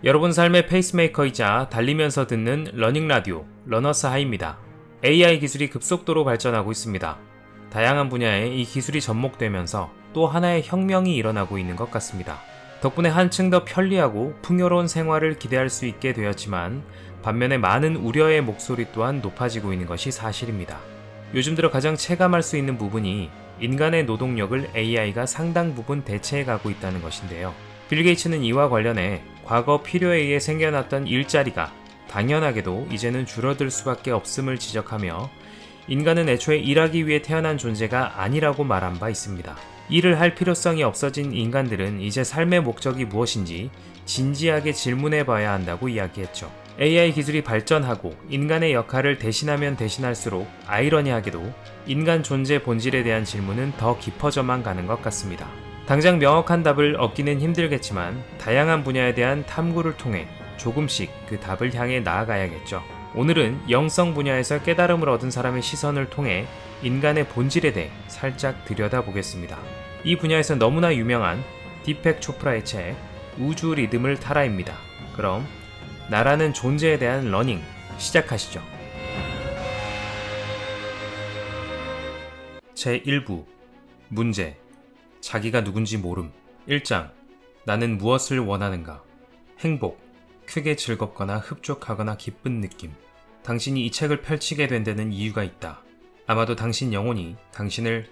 여러분 삶의 페이스메이커이자 달리면서 듣는 러닝 라디오 러너스 하이입니다. AI 기술이 급속도로 발전하고 있습니다. 다양한 분야에 이 기술이 접목되면서 또 하나의 혁명이 일어나고 있는 것 같습니다. 덕분에 한층 더 편리하고 풍요로운 생활을 기대할 수 있게 되었지만 반면에 많은 우려의 목소리 또한 높아지고 있는 것이 사실입니다. 요즘 들어 가장 체감할 수 있는 부분이 인간의 노동력을 AI가 상당 부분 대체해가고 있다는 것인데요. 빌 게이츠는 이와 관련해 과거 필요에 의해 생겨났던 일자리가 당연하게도 이제는 줄어들 수밖에 없음을 지적하며 인간은 애초에 일하기 위해 태어난 존재가 아니라고 말한 바 있습니다. 일을 할 필요성이 없어진 인간들은 이제 삶의 목적이 무엇인지 진지하게 질문해 봐야 한다고 이야기했죠. AI 기술이 발전하고 인간의 역할을 대신하면 대신할수록 아이러니하게도 인간 존재 본질에 대한 질문은 더 깊어져만 가는 것 같습니다. 당장 명확한 답을 얻기는 힘들겠지만 다양한 분야에 대한 탐구를 통해 조금씩 그 답을 향해 나아가야겠죠. 오늘은 영성 분야에서 깨달음을 얻은 사람의 시선을 통해 인간의 본질에 대해 살짝 들여다보겠습니다. 이 분야에서 너무나 유명한 디펙 초프라의 책 우주 리듬을 타라입니다. 그럼 나라는 존재에 대한 러닝 시작하시죠. 제1부 문제 자기가 누군지 모름 1장 나는 무엇을 원하는가 행복 크게 즐겁거나 흡족하거나 기쁜 느낌 당신이 이 책을 펼치게 된 데는 이유가 있다. 아마도 당신 영혼이 당신을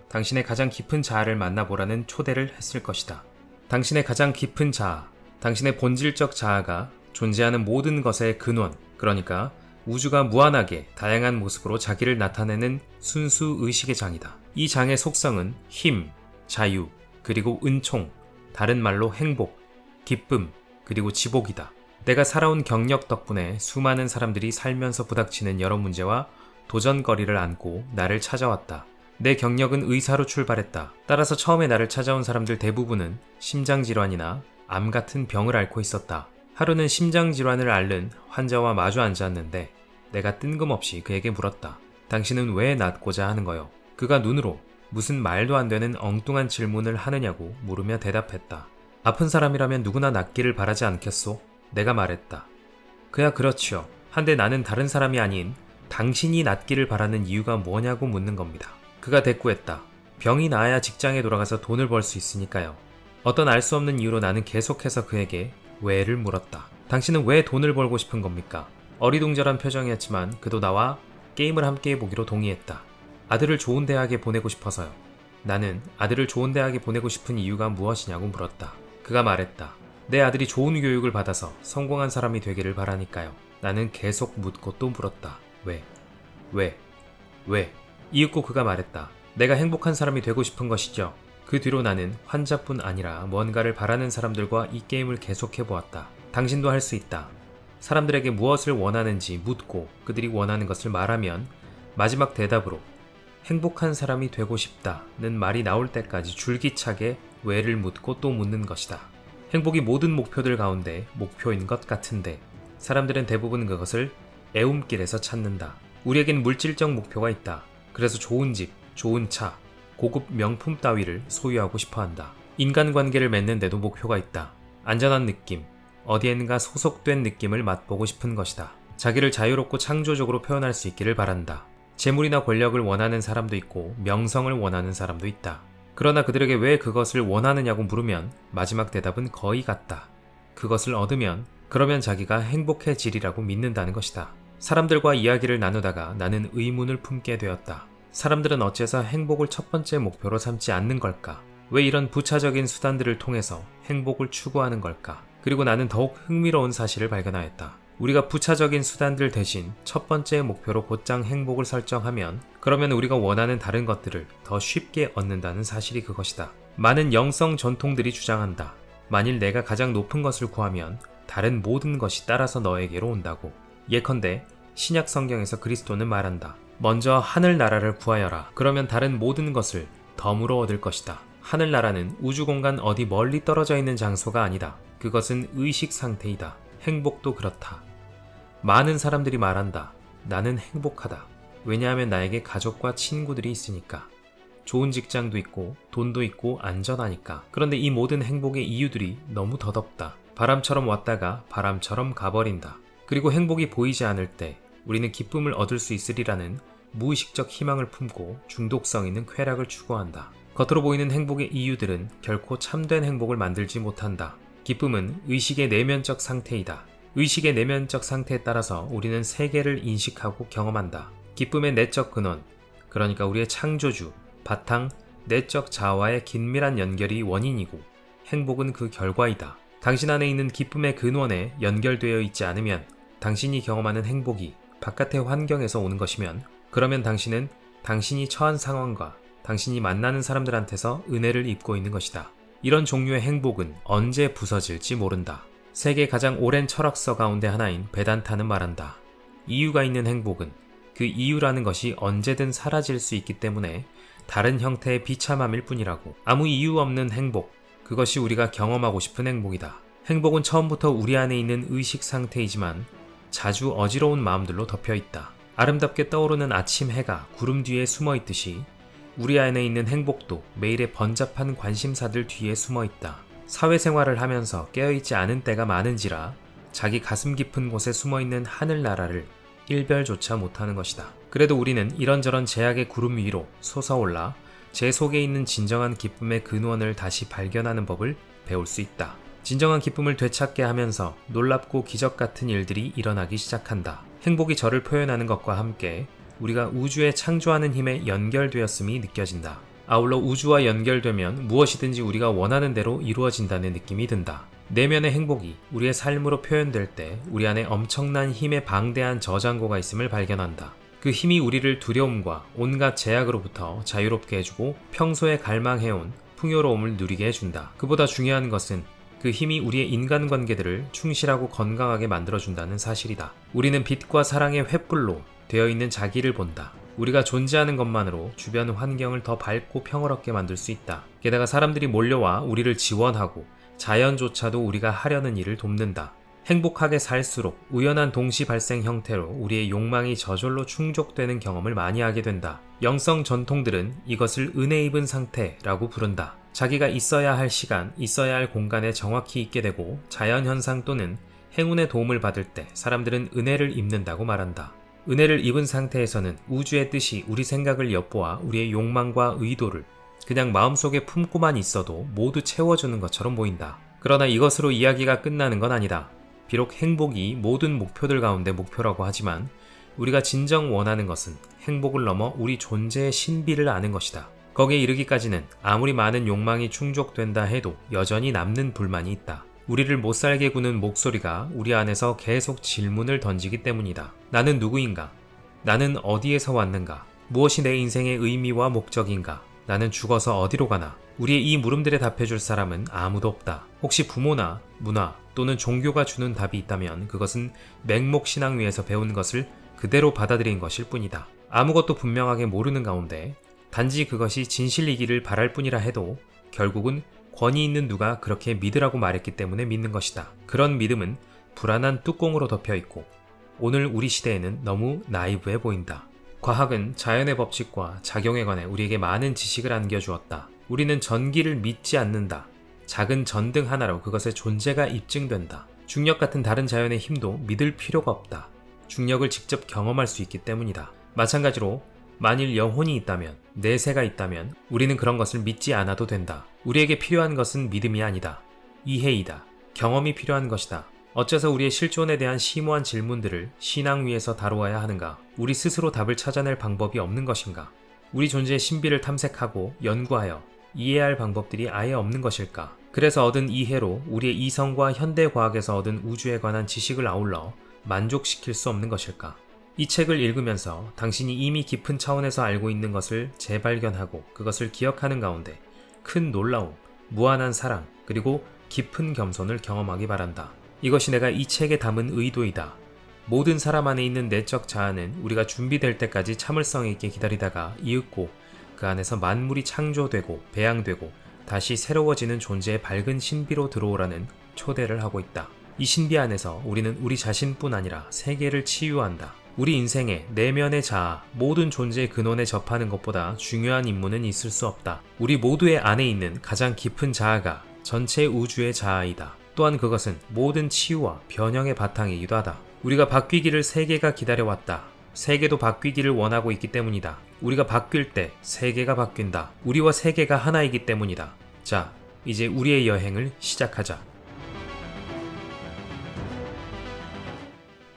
당신의 가장 깊은 자아를 만나보라는 초대를 했을 것이다. 당신의 가장 깊은 자아, 당신의 본질적 자아가 존재하는 모든 것의 근원, 그러니까 우주가 무한하게 다양한 모습으로 자기를 나타내는 순수 의식의 장이다. 이 장의 속성은 힘, 자유, 그리고 은총, 다른 말로 행복, 기쁨, 그리고 지복이다. 내가 살아온 경력 덕분에 수많은 사람들이 살면서 부닥치는 여러 문제와 도전거리를 안고 나를 찾아왔다. 내 경력은 의사로 출발했다. 따라서 처음에 나를 찾아온 사람들 대부분은 심장질환이나 암 같은 병을 앓고 있었다. 하루는 심장질환을 앓는 환자와 마주 앉았는데 내가 뜬금없이 그에게 물었다. 당신은 왜 낫고자 하는 거요? 그가 눈으로 무슨 말도 안 되는 엉뚱한 질문을 하느냐고 물으며 대답했다. 아픈 사람이라면 누구나 낫기를 바라지 않겠소? 내가 말했다. 그야 그렇지요. 한데 나는 다른 사람이 아닌 당신이 낫기를 바라는 이유가 뭐냐고 묻는 겁니다. 그가 대꾸했다. 병이 나아야 직장에 돌아가서 돈을 벌 수 있으니까요. 어떤 알 수 없는 이유로 나는 계속해서 그에게 왜를 물었다. 당신은 왜 돈을 벌고 싶은 겁니까? 어리둥절한 표정이었지만 그도 나와 게임을 함께 해보기로 동의했다. 아들을 좋은 대학에 보내고 싶어서요. 나는 아들을 좋은 대학에 보내고 싶은 이유가 무엇이냐고 물었다. 그가 말했다. 내 아들이 좋은 교육을 받아서 성공한 사람이 되기를 바라니까요. 나는 계속 묻고 또 물었다. 왜? 이윽고 그가 말했다. 내가 행복한 사람이 되고 싶은 것이죠. 그 뒤로 나는 환자뿐 아니라 뭔가를 바라는 사람들과 이 게임을 계속해보았다. 당신도 할 수 있다. 사람들에게 무엇을 원하는지 묻고 그들이 원하는 것을 말하면 마지막 대답으로 행복한 사람이 되고 싶다는 말이 나올 때까지 줄기차게 왜를 묻고 또 묻는 것이다. 행복이 모든 목표들 가운데 목표인 것 같은데 사람들은 대부분 그것을 애움길에서 찾는다. 우리에겐 물질적 목표가 있다. 그래서 좋은 집, 좋은 차, 고급 명품 따위를 소유하고 싶어한다. 인간관계를 맺는데도 목표가 있다. 안전한 느낌, 어디엔가 소속된 느낌을 맛보고 싶은 것이다. 자기를 자유롭고 창조적으로 표현할 수 있기를 바란다. 재물이나 권력을 원하는 사람도 있고 명성을 원하는 사람도 있다. 그러나 그들에게 왜 그것을 원하느냐고 물으면 마지막 대답은 거의 같다. 그것을 얻으면 그러면 자기가 행복해지리라고 믿는다는 것이다. 사람들과 이야기를 나누다가 나는 의문을 품게 되었다. 사람들은 어째서 행복을 첫 번째 목표로 삼지 않는 걸까? 왜 이런 부차적인 수단들을 통해서 행복을 추구하는 걸까? 그리고 나는 더욱 흥미로운 사실을 발견하였다. 우리가 부차적인 수단들 대신 첫 번째 목표로 곧장 행복을 설정하면 그러면 우리가 원하는 다른 것들을 더 쉽게 얻는다는 사실이 그것이다. 많은 영성 전통들이 주장한다. 만일 내가 가장 높은 것을 구하면 다른 모든 것이 따라서 너에게로 온다고. 예컨대 신약 성경에서 그리스도는 말한다. 먼저 하늘나라를 구하여라. 그러면 다른 모든 것을 덤으로 얻을 것이다. 하늘나라는 우주공간 어디 멀리 떨어져 있는 장소가 아니다. 그것은 의식 상태이다. 행복도 그렇다. 많은 사람들이 말한다. 나는 행복하다. 왜냐하면 나에게 가족과 친구들이 있으니까. 좋은 직장도 있고 돈도 있고 안전하니까. 그런데 이 모든 행복의 이유들이 너무 더덥다. 바람처럼 왔다가 바람처럼 가버린다. 그리고 행복이 보이지 않을 때 우리는 기쁨을 얻을 수 있으리라는 무의식적 희망을 품고 중독성 있는 쾌락을 추구한다. 겉으로 보이는 행복의 이유들은 결코 참된 행복을 만들지 못한다. 기쁨은 의식의 내면적 상태이다. 의식의 내면적 상태에 따라서 우리는 세계를 인식하고 경험한다. 기쁨의 내적 근원, 그러니까 우리의 창조주, 바탕, 내적 자아와의 긴밀한 연결이 원인이고 행복은 그 결과이다. 당신 안에 있는 기쁨의 근원에 연결되어 있지 않으면 당신이 경험하는 행복이 바깥의 환경에서 오는 것이면 그러면 당신은 당신이 처한 상황과 당신이 만나는 사람들한테서 은혜를 입고 있는 것이다. 이런 종류의 행복은 언제 부서질지 모른다. 세계 가장 오랜 철학서 가운데 하나인 베단타는 말한다. 이유가 있는 행복은 그 이유라는 것이 언제든 사라질 수 있기 때문에 다른 형태의 비참함일 뿐이라고. 아무 이유 없는 행복, 그것이 우리가 경험하고 싶은 행복이다. 행복은 처음부터 우리 안에 있는 의식 상태이지만 자주 어지러운 마음들로 덮여있다. 아름답게 떠오르는 아침 해가 구름 뒤에 숨어있듯이 우리 안에 있는 행복도 매일의 번잡한 관심사들 뒤에 숨어있다. 사회생활을 하면서 깨어있지 않은 때가 많은지라 자기 가슴 깊은 곳에 숨어있는 하늘나라를 일별조차 못하는 것이다. 그래도 우리는 이런저런 제약의 구름 위로 솟아올라 제 속에 있는 진정한 기쁨의 근원을 다시 발견하는 법을 배울 수 있다. 진정한 기쁨을 되찾게 하면서 놀랍고 기적 같은 일들이 일어나기 시작한다. 행복이 저를 표현하는 것과 함께 우리가 우주에 창조하는 힘에 연결되었음이 느껴진다. 아울러 우주와 연결되면 무엇이든지 우리가 원하는 대로 이루어진다는 느낌이 든다. 내면의 행복이 우리의 삶으로 표현될 때 우리 안에 엄청난 힘의 방대한 저장고가 있음을 발견한다. 그 힘이 우리를 두려움과 온갖 제약으로부터 자유롭게 해주고 평소에 갈망해온 풍요로움을 누리게 해준다. 그보다 중요한 것은 그 힘이 우리의 인간관계들을 충실하고 건강하게 만들어준다는 사실이다. 우리는 빛과 사랑의 횃불로 되어 있는 자기를 본다. 우리가 존재하는 것만으로 주변 환경을 더 밝고 평화롭게 만들 수 있다. 게다가 사람들이 몰려와 우리를 지원하고 자연조차도 우리가 하려는 일을 돕는다. 행복하게 살수록 우연한 동시 발생 형태로 우리의 욕망이 저절로 충족되는 경험을 많이 하게 된다. 영성 전통들은 이것을 은혜 입은 상태라고 부른다. 자기가 있어야 할 시간, 있어야 할 공간에 정확히 있게 되고 자연현상 또는 행운의 도움을 받을 때 사람들은 은혜를 입는다고 말한다. 은혜를 입은 상태에서는 우주의 뜻이 우리 생각을 엿보아 우리의 욕망과 의도를 그냥 마음속에 품고만 있어도 모두 채워주는 것처럼 보인다. 그러나 이것으로 이야기가 끝나는 건 아니다. 비록 행복이 모든 목표들 가운데 목표라고 하지만 우리가 진정 원하는 것은 행복을 넘어 우리 존재의 신비를 아는 것이다. 거기에 이르기까지는 아무리 많은 욕망이 충족된다 해도 여전히 남는 불만이 있다. 우리를 못살게 구는 목소리가 우리 안에서 계속 질문을 던지기 때문이다. 나는 누구인가? 나는 어디에서 왔는가? 무엇이 내 인생의 의미와 목적인가? 나는 죽어서 어디로 가나? 우리의 이 물음들에 답해줄 사람은 아무도 없다. 혹시 부모나 문화 또는 종교가 주는 답이 있다면 그것은 맹목신앙 위에서 배운 것을 그대로 받아들인 것일 뿐이다. 아무것도 분명하게 모르는 가운데 단지 그것이 진실이기를 바랄 뿐이라 해도 결국은 권위 있는 누가 그렇게 믿으라고 말했기 때문에 믿는 것이다. 그런 믿음은 불안한 뚜껑으로 덮여있고 오늘 우리 시대에는 너무 나이브해 보인다. 과학은 자연의 법칙과 작용에 관해 우리에게 많은 지식을 안겨주었다. 우리는 전기를 믿지 않는다. 작은 전등 하나로 그것의 존재가 입증된다. 중력 같은 다른 자연의 힘도 믿을 필요가 없다. 중력을 직접 경험할 수 있기 때문이다. 마찬가지로 만일 영혼이 있다면, 내세가 있다면 우리는 그런 것을 믿지 않아도 된다. 우리에게 필요한 것은 믿음이 아니다. 이해이다. 경험이 필요한 것이다. 어째서 우리의 실존에 대한 심오한 질문들을 신앙 위에서 다루어야 하는가? 우리 스스로 답을 찾아낼 방법이 없는 것인가? 우리 존재의 신비를 탐색하고 연구하여 이해할 방법들이 아예 없는 것일까? 그래서 얻은 이해로 우리의 이성과 현대과학에서 얻은 우주에 관한 지식을 아울러 만족시킬 수 없는 것일까? 이 책을 읽으면서 당신이 이미 깊은 차원에서 알고 있는 것을 재발견하고 그것을 기억하는 가운데 큰 놀라움, 무한한 사랑, 그리고 깊은 겸손을 경험하기 바란다. 이것이 내가 이 책에 담은 의도이다. 모든 사람 안에 있는 내적 자아는 우리가 준비될 때까지 참을성 있게 기다리다가 이윽고 그 안에서 만물이 창조되고 배양되고 다시 새로워지는 존재의 밝은 신비로 들어오라는 초대를 하고 있다. 이 신비 안에서 우리는 우리 자신뿐 아니라 세계를 치유한다. 우리 인생의 내면의 자아, 모든 존재의 근원에 접하는 것보다 중요한 임무는 있을 수 없다. 우리 모두의 안에 있는 가장 깊은 자아가 전체 우주의 자아이다. 또한 그것은 모든 치유와 변형의 바탕이기도 하다. 우리가 바뀌기를 세계가 기다려왔다. 세계도 바뀌기를 원하고 있기 때문이다. 우리가 바뀔 때 세계가 바뀐다. 우리와 세계가 하나이기 때문이다. 자, 이제 우리의 여행을 시작하자.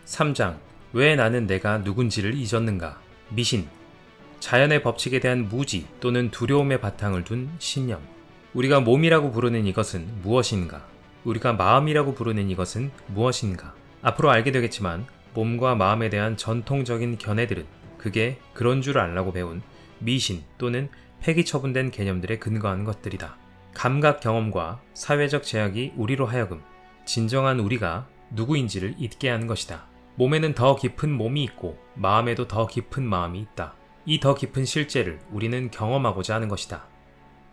3장. 왜 나는 내가 누군지를 잊었는가? 미신. 자연의 법칙에 대한 무지 또는 두려움의 바탕을 둔 신념. 우리가 몸이라고 부르는 이것은 무엇인가? 우리가 마음이라고 부르는 이것은 무엇인가? 앞으로 알게 되겠지만 몸과 마음에 대한 전통적인 견해들은 그게 그런 줄 알라고 배운 미신 또는 폐기 처분된 개념들에 근거한 것들이다. 감각 경험과 사회적 제약이 우리로 하여금 진정한 우리가 누구인지를 잊게 하는 것이다. 몸에는 더 깊은 몸이 있고 마음에도 더 깊은 마음이 있다. 이 더 깊은 실제를 우리는 경험하고자 하는 것이다.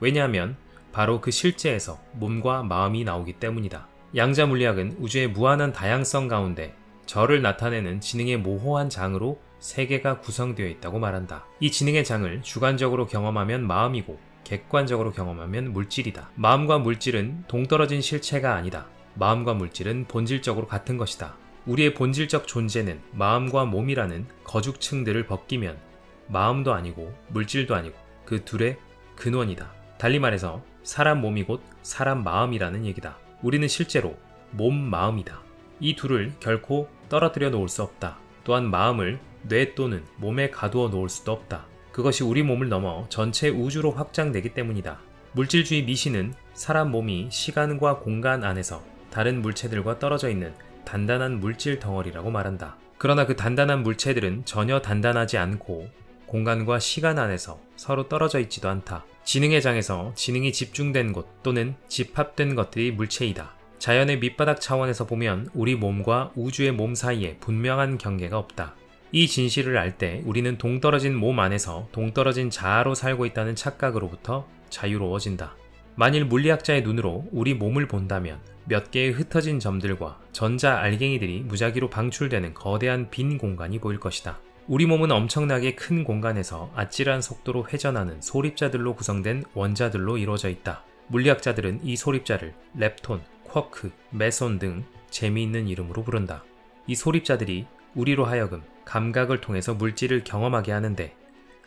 왜냐하면 바로 그 실제에서 몸과 마음이 나오기 때문이다. 양자 물리학은 우주의 무한한 다양성 가운데 저를 나타내는 지능의 모호한 장으로 세계가 구성되어 있다고 말한다. 이 지능의 장을 주관적으로 경험하면 마음이고 객관적으로 경험하면 물질이다. 마음과 물질은 동떨어진 실체가 아니다. 마음과 물질은 본질적으로 같은 것이다. 우리의 본질적 존재는 마음과 몸이라는 거죽층들을 벗기면 마음도 아니고 물질도 아니고 그 둘의 근원이다. 달리 말해서 사람 몸이 곧 사람 마음이라는 얘기다. 우리는 실제로 몸, 마음이다. 이 둘을 결코 떨어뜨려 놓을 수 없다. 또한 마음을 뇌 또는 몸에 가두어 놓을 수도 없다. 그것이 우리 몸을 넘어 전체 우주로 확장되기 때문이다. 물질주의 미신은 사람 몸이 시간과 공간 안에서 다른 물체들과 떨어져 있는 단단한 물질 덩어리라고 말한다. 그러나 그 단단한 물체들은 전혀 단단하지 않고 공간과 시간 안에서 서로 떨어져 있지도 않다. 지능의 장에서 지능이 집중된 곳 또는 집합된 것들이 물체이다. 자연의 밑바닥 차원에서 보면 우리 몸과 우주의 몸 사이에 분명한 경계가 없다. 이 진실을 알 때 우리는 동떨어진 몸 안에서 동떨어진 자아로 살고 있다는 착각으로부터 자유로워진다. 만일 물리학자의 눈으로 우리 몸을 본다면 몇 개의 흩어진 점들과 전자 알갱이들이 무작위로 방출되는 거대한 빈 공간이 보일 것이다. 우리 몸은 엄청나게 큰 공간에서 아찔한 속도로 회전하는 소립자들로 구성된 원자들로 이루어져 있다. 물리학자들은 이 소립자를 렙톤, 쿼크, 메손 등 재미있는 이름으로 부른다. 이 소립자들이 우리로 하여금 감각을 통해서 물질을 경험하게 하는데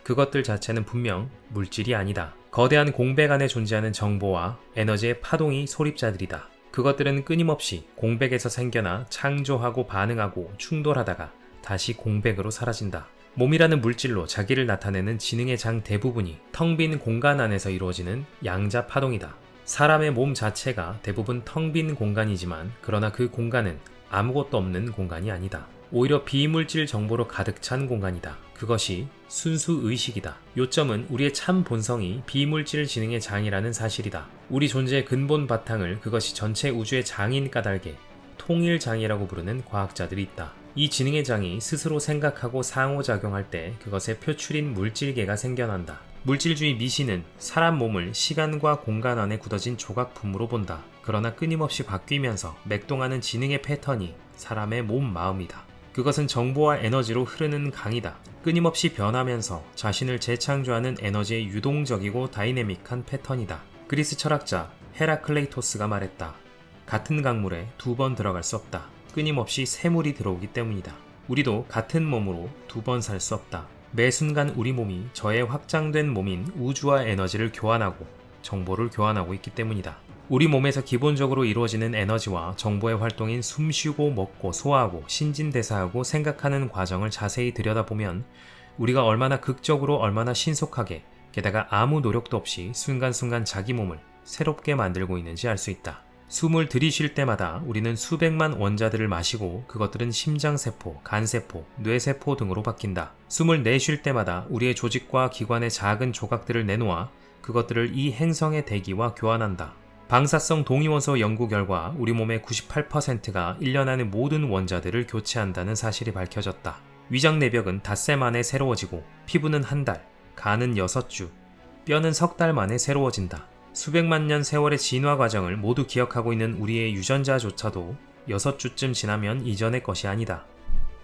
그것들 자체는 분명 물질이 아니다. 거대한 공백 안에 존재하는 정보와 에너지의 파동이 소립자들이다. 그것들은 끊임없이 공백에서 생겨나 창조하고 반응하고 충돌하다가 다시 공백으로 사라진다. 몸이라는 물질로 자기를 나타내는 지능의 장 대부분이 텅 빈 공간 안에서 이루어지는 양자 파동이다. 사람의 몸 자체가 대부분 텅 빈 공간이지만 그러나 그 공간은 아무것도 없는 공간이 아니다. 오히려 비물질 정보로 가득 찬 공간이다. 그것이 순수 의식이다. 요점은 우리의 참 본성이 비물질 지능의 장이라는 사실이다. 우리 존재의 근본 바탕을 그것이 전체 우주의 장인 까닭에 통일장이라고 부르는 과학자들이 있다. 이 지능의 장이 스스로 생각하고 상호작용할 때 그것의 표출인 물질계가 생겨난다. 물질주의 미신은 사람 몸을 시간과 공간 안에 굳어진 조각품으로 본다. 그러나 끊임없이 바뀌면서 맥동하는 지능의 패턴이 사람의 몸, 마음이다. 그것은 정보와 에너지로 흐르는 강이다. 끊임없이 변하면서 자신을 재창조하는 에너지의 유동적이고 다이내믹한 패턴이다. 그리스 철학자 헤라클레이토스가 말했다. 같은 강물에 두 번 들어갈 수 없다. 끊임없이 새물이 들어오기 때문이다. 우리도 같은 몸으로 두 번 살 수 없다. 매 순간 우리 몸이 저의 확장된 몸인 우주와 에너지를 교환하고 정보를 교환하고 있기 때문이다. 우리 몸에서 기본적으로 이루어지는 에너지와 정보의 활동인 숨쉬고 먹고 소화하고 신진대사하고 생각하는 과정을 자세히 들여다보면 우리가 얼마나 극적으로 얼마나 신속하게 게다가 아무 노력도 없이 순간순간 자기 몸을 새롭게 만들고 있는지 알 수 있다. 숨을 들이쉴 때마다 우리는 수백만 원자들을 마시고 그것들은 심장세포, 간세포, 뇌세포 등으로 바뀐다. 숨을 내쉴 때마다 우리의 조직과 기관의 작은 조각들을 내놓아 그것들을 이 행성의 대기와 교환한다. 방사성 동위원소 연구 결과 우리 몸의 98%가 1년 안에 모든 원자들을 교체한다는 사실이 밝혀졌다. 위장 내벽은 닷새 만에 새로워지고 피부는 한 달, 간은 6주, 뼈는 석 달 만에 새로워진다. 수백만 년 세월의 진화 과정을 모두 기억하고 있는 우리의 유전자조차도 6주쯤 지나면 이전의 것이 아니다.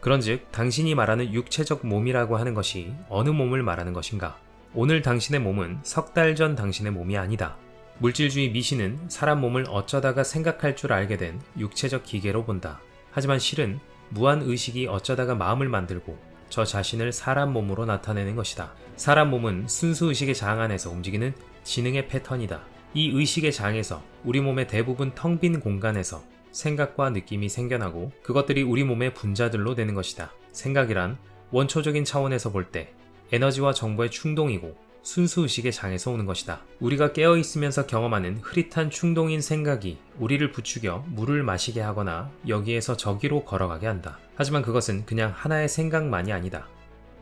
그런즉 당신이 말하는 육체적 몸이라고 하는 것이 어느 몸을 말하는 것인가? 오늘 당신의 몸은 석 달 전 당신의 몸이 아니다. 물질주의 미신은 사람 몸을 어쩌다가 생각할 줄 알게 된 육체적 기계로 본다. 하지만 실은 무한의식이 어쩌다가 마음을 만들고 저 자신을 사람 몸으로 나타내는 것이다. 사람 몸은 순수의식의 장 안에서 움직이는 지능의 패턴이다. 이 의식의 장에서 우리 몸의 대부분 텅 빈 공간에서 생각과 느낌이 생겨나고 그것들이 우리 몸의 분자들로 되는 것이다. 생각이란 원초적인 차원에서 볼 때 에너지와 정보의 충동이고 순수의식의 장에서 오는 것이다. 우리가 깨어있으면서 경험하는 흐릿한 충동인 생각이 우리를 부추겨 물을 마시게 하거나 여기에서 저기로 걸어가게 한다. 하지만 그것은 그냥 하나의 생각만이 아니다.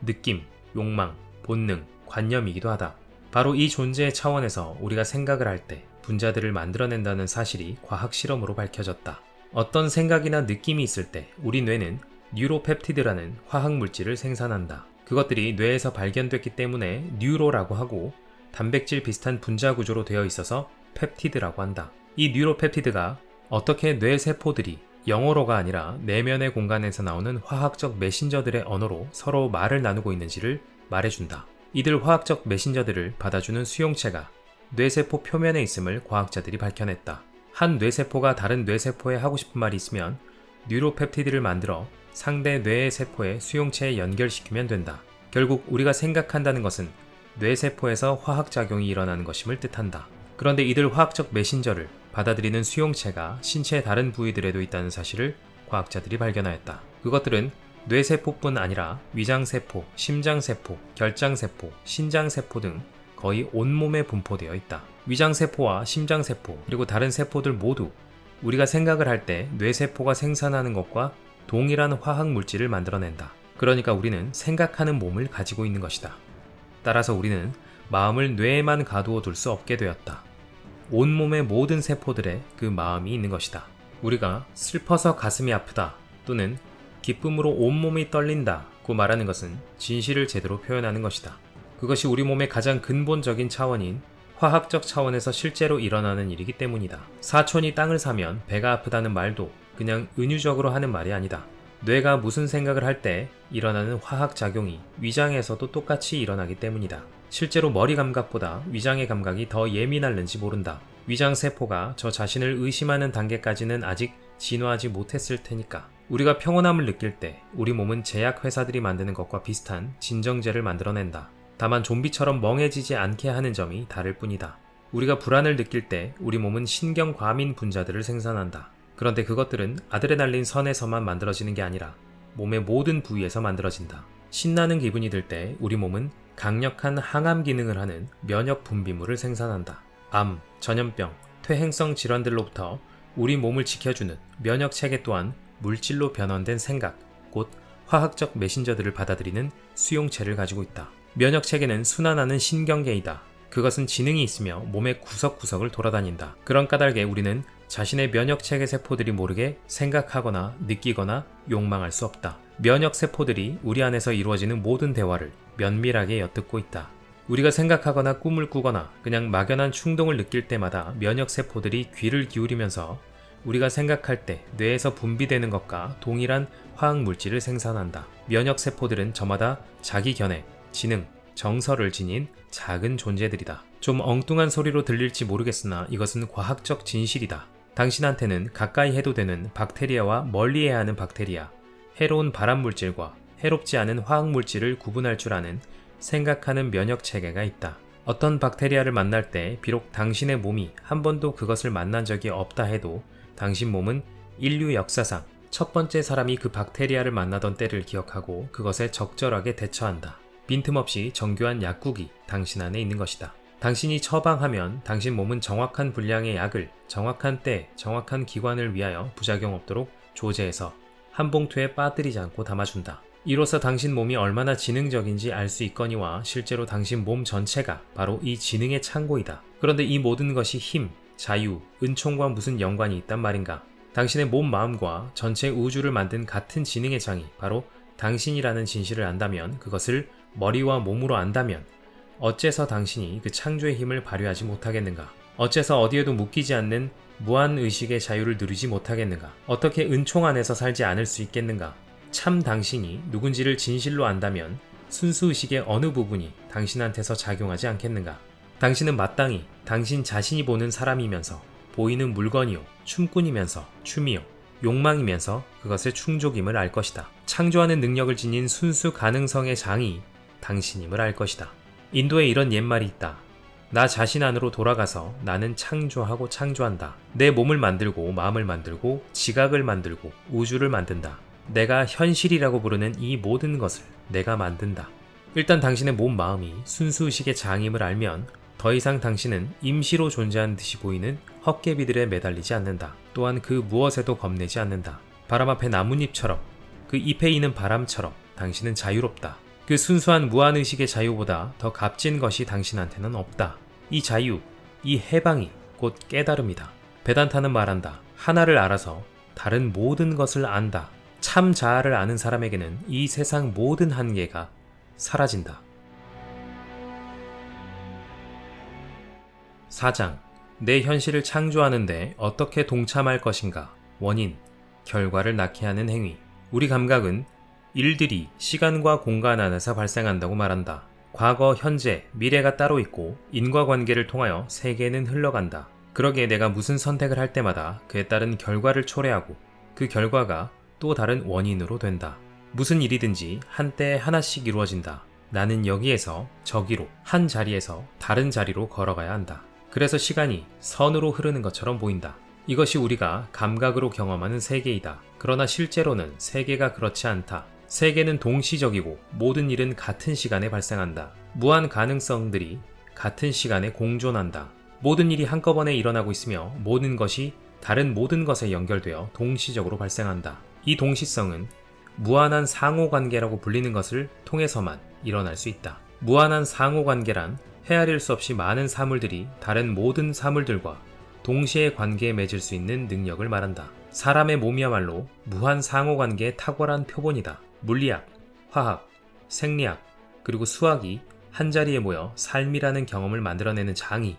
느낌, 욕망, 본능, 관념이기도 하다. 바로 이 존재의 차원에서 우리가 생각을 할 때 분자들을 만들어낸다는 사실이 과학 실험으로 밝혀졌다. 어떤 생각이나 느낌이 있을 때 우리 뇌는 뉴로펩티드라는 화학물질을 생산한다. 그것들이 뇌에서 발견됐기 때문에 뉴로라고 하고 단백질 비슷한 분자 구조로 되어 있어서 펩티드라고 한다. 이 뉴로펩티드가 어떻게 뇌세포들이 영어로가 아니라 내면의 공간에서 나오는 화학적 메신저들의 언어로 서로 말을 나누고 있는지를 말해준다. 이들 화학적 메신저들을 받아주는 수용체가 뇌세포 표면에 있음을 과학자들이 밝혀냈다. 한 뇌세포가 다른 뇌세포에 하고 싶은 말이 있으면 뉴로펩티드를 만들어 상대 뇌의 세포의 수용체에 연결시키면 된다. 결국 우리가 생각한다는 것은 뇌세포에서 화학작용이 일어나는 것임을 뜻한다. 그런데 이들 화학적 메신저를 받아들이는 수용체가 신체의 다른 부위들에도 있다는 사실을 과학자들이 발견하였다. 그것들은 뇌세포뿐 아니라 위장세포, 심장세포, 결장세포, 신장세포 등 거의 온몸에 분포되어 있다. 위장세포와 심장세포 그리고 다른 세포들 모두 우리가 생각을 할 때 뇌세포가 생산하는 것과 동일한 화학물질을 만들어낸다. 그러니까 우리는 생각하는 몸을 가지고 있는 것이다. 따라서 우리는 마음을 뇌에만 가두어 둘 수 없게 되었다. 온몸의 모든 세포들에 그 마음이 있는 것이다. 우리가 슬퍼서 가슴이 아프다 또는 기쁨으로 온몸이 떨린다고 말하는 것은 진실을 제대로 표현하는 것이다. 그것이 우리 몸의 가장 근본적인 차원인 화학적 차원에서 실제로 일어나는 일이기 때문이다. 사촌이 땅을 사면 배가 아프다는 말도 그냥 은유적으로 하는 말이 아니다. 뇌가 무슨 생각을 할 때 일어나는 화학작용이 위장에서도 똑같이 일어나기 때문이다. 실제로 머리 감각보다 위장의 감각이 더 예민할는지 모른다. 위장세포가 저 자신을 의심하는 단계까지는 아직 진화하지 못했을 테니까. 우리가 평온함을 느낄 때 우리 몸은 제약회사들이 만드는 것과 비슷한 진정제를 만들어낸다. 다만 좀비처럼 멍해지지 않게 하는 점이 다를 뿐이다. 우리가 불안을 느낄 때 우리 몸은 신경과민 분자들을 생산한다. 그런데 그것들은 아드레날린 선에서만 만들어지는 게 아니라 몸의 모든 부위에서 만들어진다. 신나는 기분이 들 때 우리 몸은 강력한 항암 기능을 하는 면역 분비물을 생산한다. 암, 전염병, 퇴행성 질환들로부터 우리 몸을 지켜주는 면역 체계 또한 물질로 변환된 생각, 곧 화학적 메신저들을 받아들이는 수용체를 가지고 있다. 면역 체계는 순환하는 신경계이다. 그것은 지능이 있으며 몸의 구석구석을 돌아다닌다. 그런 까닭에 우리는 자신의 면역체계 세포들이 모르게 생각하거나 느끼거나 욕망할 수 없다. 면역세포들이 우리 안에서 이루어지는 모든 대화를 면밀하게 엿듣고 있다. 우리가 생각하거나 꿈을 꾸거나 그냥 막연한 충동을 느낄 때마다 면역세포들이 귀를 기울이면서 우리가 생각할 때 뇌에서 분비되는 것과 동일한 화학물질을 생산한다. 면역세포들은 저마다 자기 견해, 지능, 정서를 지닌 작은 존재들이다. 좀 엉뚱한 소리로 들릴지 모르겠으나 이것은 과학적 진실이다. 당신한테는 가까이 해도 되는 박테리아와 멀리해야 하는 박테리아, 해로운 발암물질과 해롭지 않은 화학물질을 구분할 줄 아는 생각하는 면역체계가 있다. 어떤 박테리아를 만날 때 비록 당신의 몸이 한 번도 그것을 만난 적이 없다 해도 당신 몸은 인류 역사상 첫 번째 사람이 그 박테리아를 만나던 때를 기억하고 그것에 적절하게 대처한다. 빈틈없이 정교한 약국이 당신 안에 있는 것이다. 당신이 처방하면 당신 몸은 정확한 분량의 약을 정확한 때, 정확한 기관을 위하여 부작용 없도록 조제해서 한 봉투에 빠뜨리지 않고 담아준다. 이로써 당신 몸이 얼마나 지능적인지 알 수 있거니와 실제로 당신 몸 전체가 바로 이 지능의 창고이다. 그런데 이 모든 것이 힘, 자유, 은총과 무슨 연관이 있단 말인가? 당신의 몸, 마음과 전체 우주를 만든 같은 지능의 장이 바로 당신이라는 진실을 안다면, 그것을 머리와 몸으로 안다면 어째서 당신이 그 창조의 힘을 발휘하지 못하겠는가? 어째서 어디에도 묶이지 않는 무한의식의 자유를 누리지 못하겠는가? 어떻게 은총 안에서 살지 않을 수 있겠는가? 참 당신이 누군지를 진실로 안다면 순수의식의 어느 부분이 당신한테서 작용하지 않겠는가? 당신은 마땅히 당신 자신이 보는 사람이면서 보이는 물건이요, 춤꾼이면서 춤이요, 욕망이면서 그것의 충족임을 알 것이다. 창조하는 능력을 지닌 순수 가능성의 장이 당신임을 알 것이다. 인도에 이런 옛말이 있다. 나 자신 안으로 돌아가서 나는 창조하고 창조한다. 내 몸을 만들고 마음을 만들고 지각을 만들고 우주를 만든다. 내가 현실이라고 부르는 이 모든 것을 내가 만든다. 일단 당신의 몸 마음이 순수의식의 장임을 알면 더 이상 당신은 임시로 존재하는 듯이 보이는 헛개비들에 매달리지 않는다. 또한 그 무엇에도 겁내지 않는다. 바람 앞에 나뭇잎처럼, 그 잎에 있는 바람처럼 당신은 자유롭다. 그 순수한 무한의식의 자유보다 더 값진 것이 당신한테는 없다. 이 자유, 이 해방이 곧 깨달음이다. 베단타는 말한다. 하나를 알아서 다른 모든 것을 안다. 참 자아를 아는 사람에게는 이 세상 모든 한계가 사라진다. 4장. 내 현실을 창조하는데 어떻게 동참할 것인가? 원인, 결과를 낳게 하는 행위. 우리 감각은 일들이 시간과 공간 안에서 발생한다고 말한다. 과거, 현재, 미래가 따로 있고 인과관계를 통하여 세계는 흘러간다. 그러기에 내가 무슨 선택을 할 때마다 그에 따른 결과를 초래하고 그 결과가 또 다른 원인으로 된다. 무슨 일이든지 한때에 하나씩 이루어진다. 나는 여기에서 저기로, 한 자리에서 다른 자리로 걸어가야 한다. 그래서 시간이 선으로 흐르는 것처럼 보인다. 이것이 우리가 감각으로 경험하는 세계이다. 그러나 실제로는 세계가 그렇지 않다. 세계는 동시적이고 모든 일은 같은 시간에 발생한다. 무한 가능성들이 같은 시간에 공존한다. 모든 일이 한꺼번에 일어나고 있으며 모든 것이 다른 모든 것에 연결되어 동시적으로 발생한다. 이 동시성은 무한한 상호관계라고 불리는 것을 통해서만 일어날 수 있다. 무한한 상호관계란 헤아릴 수 없이 많은 사물들이 다른 모든 사물들과 동시에 관계에 맺을 수 있는 능력을 말한다. 사람의 몸이야말로 무한 상호관계의 탁월한 표본이다. 물리학, 화학, 생리학, 그리고 수학이 한자리에 모여 삶이라는 경험을 만들어내는 장이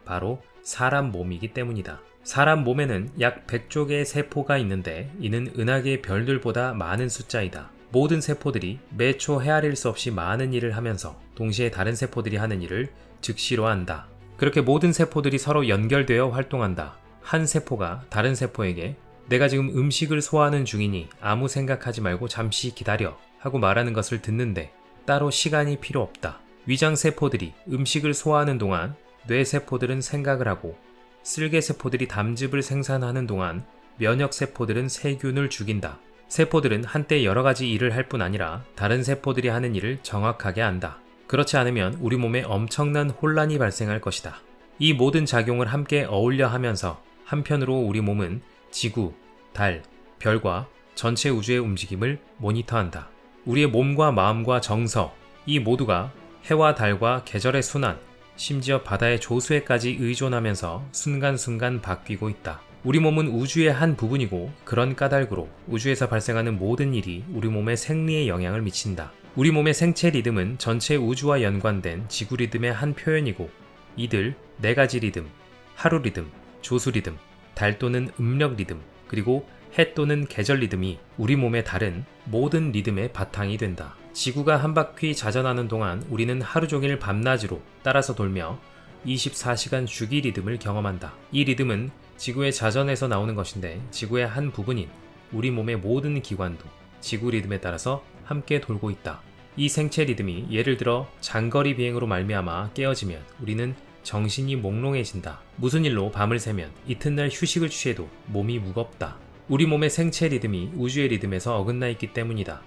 바로 사람 몸이기 때문이다. 사람 몸에는 약 100조 개의 세포가 있는데 이는 은하계의 별들보다 많은 숫자이다. 모든 세포들이 매초 헤아릴 수 없이 많은 일을 하면서 동시에 다른 세포들이 하는 일을 즉시로 한다. 그렇게 모든 세포들이 서로 연결되어 활동한다. 한 세포가 다른 세포에게 내가 지금 음식을 소화하는 중이니 아무 생각하지 말고 잠시 기다려 하고 말하는 것을 듣는데 따로 시간이 필요 없다. 위장 세포들이 음식을 소화하는 동안 뇌 세포들은 생각을 하고 쓸개 세포들이 담즙을 생산하는 동안 면역 세포들은 세균을 죽인다. 세포들은 한때 여러 가지 일을 할 뿐 아니라 다른 세포들이 하는 일을 정확하게 안다. 그렇지 않으면 우리 몸에 엄청난 혼란이 발생할 것이다. 이 모든 작용을 함께 어울려 하면서 한편으로 우리 몸은 지구, 달, 별과 전체 우주의 움직임을 모니터한다. 우리의 몸과 마음과 정서, 이 모두가 해와 달과 계절의 순환, 심지어 바다의 조수에까지 의존하면서 순간순간 바뀌고 있다. 우리 몸은 우주의 한 부분이고 그런 까닭으로 우주에서 발생하는 모든 일이 우리 몸의 생리에 영향을 미친다. 우리 몸의 생체 리듬은 전체 우주와 연관된 지구 리듬의 한 표현이고 이들 4가지 리듬, 하루 리듬, 조수 리듬, 달 또는 음력 리듬, 그리고 해 또는 계절 리듬이 우리 몸에 다른 모든 리듬의 바탕이 된다. 지구가 한 바퀴 자전하는 동안 우리는 하루 종일 밤낮으로 따라서 돌며 24시간 주기 리듬을 경험한다. 이 리듬은 지구의 자전에서 나오는 것인데 지구의 한 부분인 우리 몸의 모든 기관도 지구 리듬에 따라서 함께 돌고 있다. 이 생체 리듬이 예를 들어 장거리 비행으로 말미암아 깨어지면 우리는 정신이 몽롱해진다. 무슨 일로 밤을 새면 이튿날 휴식을 취해도 몸이 무겁다. 우리 몸의 생체 리듬이 우주의 리듬에서 어긋나 있기 때문이다.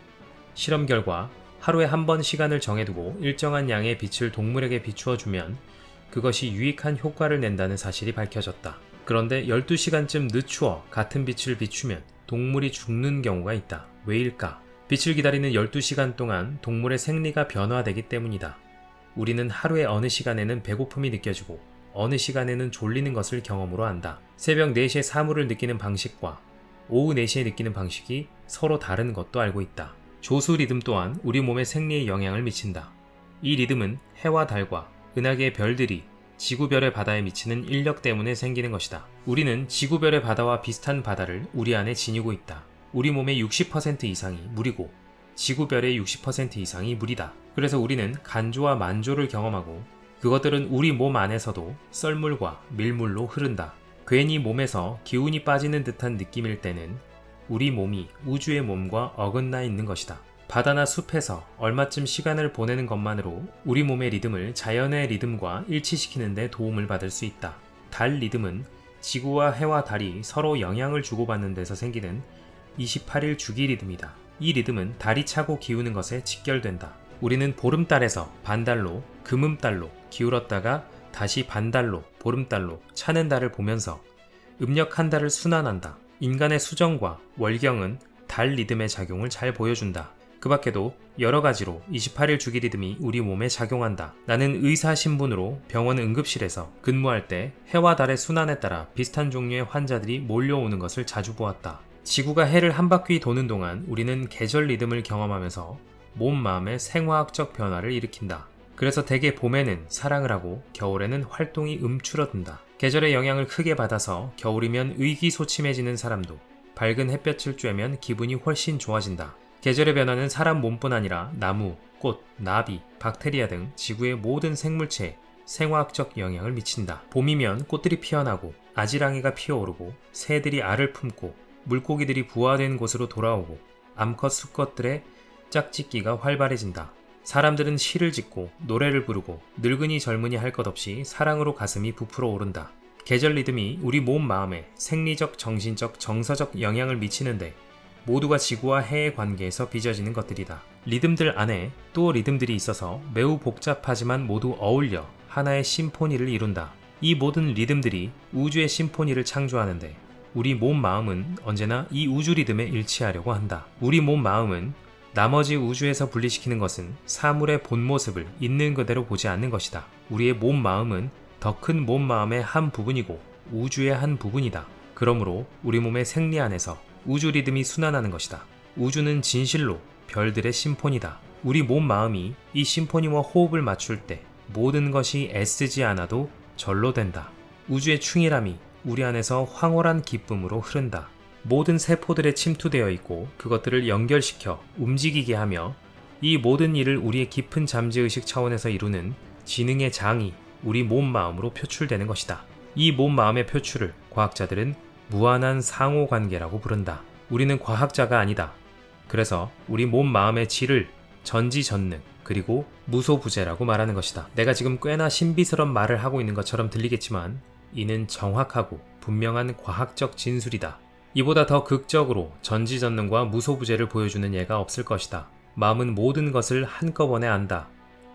실험 결과 하루에 한 번 시간을 정해두고 일정한 양의 빛을 동물에게 비추어 주면 그것이 유익한 효과를 낸다는 사실이 밝혀졌다. 그런데 12시간쯤 늦추어 같은 빛을 비추면 동물이 죽는 경우가 있다. 왜일까? 빛을 기다리는 12시간 동안 동물의 생리가 변화되기 때문이다. 우리는 하루의 어느 시간에는 배고픔이 느껴지고 어느 시간에는 졸리는 것을 경험으로 안다. 새벽 4시에 사물을 느끼는 방식과 오후 4시에 느끼는 방식이 서로 다른 것도 알고 있다. 조수 리듬 또한 우리 몸의 생리에 영향을 미친다. 이 리듬은 해와 달과 은하계의 별들이 지구별의 바다에 미치는 인력 때문에 생기는 것이다. 우리는 지구별의 바다와 비슷한 바다를 우리 안에 지니고 있다. 우리 몸의 60% 이상이 물이고 지구별의 60% 이상이 물이다. 그래서 우리는 간조와 만조를 경험하고 그것들은 우리 몸 안에서도 썰물과 밀물로 흐른다. 괜히 몸에서 기운이 빠지는 듯한 느낌일 때는 우리 몸이 우주의 몸과 어긋나 있는 것이다. 바다나 숲에서 얼마쯤 시간을 보내는 것만으로 우리 몸의 리듬을 자연의 리듬과 일치시키는 데 도움을 받을 수 있다. 달 리듬은 지구와 해와 달이 서로 영향을 주고받는 데서 생기는 28일 주기 리듬이다. 이 리듬은 달이 차고 기우는 것에 직결된다. 우리는 보름달에서 반달로, 금음달로 기울었다가 다시 반달로, 보름달로 차는 달을 보면서 음력 한 달을 순환한다. 인간의 수정과 월경은 달 리듬의 작용을 잘 보여준다. 그 밖에도 여러 가지로 28일 주기 리듬이 우리 몸에 작용한다. 나는 의사 신분으로 병원 응급실에서 근무할 때 해와 달의 순환에 따라 비슷한 종류의 환자들이 몰려오는 것을 자주 보았다. 지구가 해를 한 바퀴 도는 동안 우리는 계절 리듬을 경험하면서 몸, 마음의 생화학적 변화를 일으킨다. 그래서 대개 봄에는 사랑을 하고 겨울에는 활동이 움츠러든다. 계절의 영향을 크게 받아서 겨울이면 의기소침해지는 사람도 밝은 햇볕을 쬐면 기분이 훨씬 좋아진다. 계절의 변화는 사람 몸뿐 아니라 나무, 꽃, 나비, 박테리아 등 지구의 모든 생물체에 생화학적 영향을 미친다. 봄이면 꽃들이 피어나고 아지랑이가 피어오르고 새들이 알을 품고 물고기들이 부화된 곳으로 돌아오고 암컷 수컷들의 짝짓기가 활발해진다. 사람들은 시를 짓고 노래를 부르고 늙은이 젊은이 할 것 없이 사랑으로 가슴이 부풀어 오른다. 계절 리듬이 우리 몸 마음에 생리적, 정신적, 정서적 영향을 미치는데 모두가 지구와 해의 관계에서 빚어지는 것들이다. 리듬들 안에 또 리듬들이 있어서 매우 복잡하지만 모두 어울려 하나의 심포니를 이룬다. 이 모든 리듬들이 우주의 심포니를 창조하는데 우리 몸 마음은 언제나 이 우주 리듬에 일치하려고 한다. 우리 몸 마음은 나머지 우주에서 분리시키는 것은 사물의 본 모습을 있는 그대로 보지 않는 것이다. 우리의 몸 마음은 더 큰 몸 마음의 한 부분이고 우주의 한 부분이다. 그러므로 우리 몸의 생리 안에서 우주 리듬이 순환하는 것이다. 우주는 진실로 별들의 심포니다. 우리 몸 마음이 이 심포니와 호흡을 맞출 때 모든 것이 애쓰지 않아도 절로 된다. 우주의 충실함이 우리 안에서 황홀한 기쁨으로 흐른다. 모든 세포들에 침투되어 있고 그것들을 연결시켜 움직이게 하며 이 모든 일을 우리의 깊은 잠재의식 차원에서 이루는 지능의 장이 우리 몸 마음으로 표출되는 것이다. 이 몸 마음의 표출을 과학자들은 무한한 상호관계라고 부른다. 우리는 과학자가 아니다. 그래서 우리 몸 마음의 질을 전지전능 그리고 무소부재라고 말하는 것이다. 내가 지금 꽤나 신비스러운 말을 하고 있는 것처럼 들리겠지만 이는 정확하고 분명한 과학적 진술이다. 이보다 더 극적으로 전지전능과 무소부재를 보여주는 예가 없을 것이다. 마음은 모든 것을 한꺼번에 안다.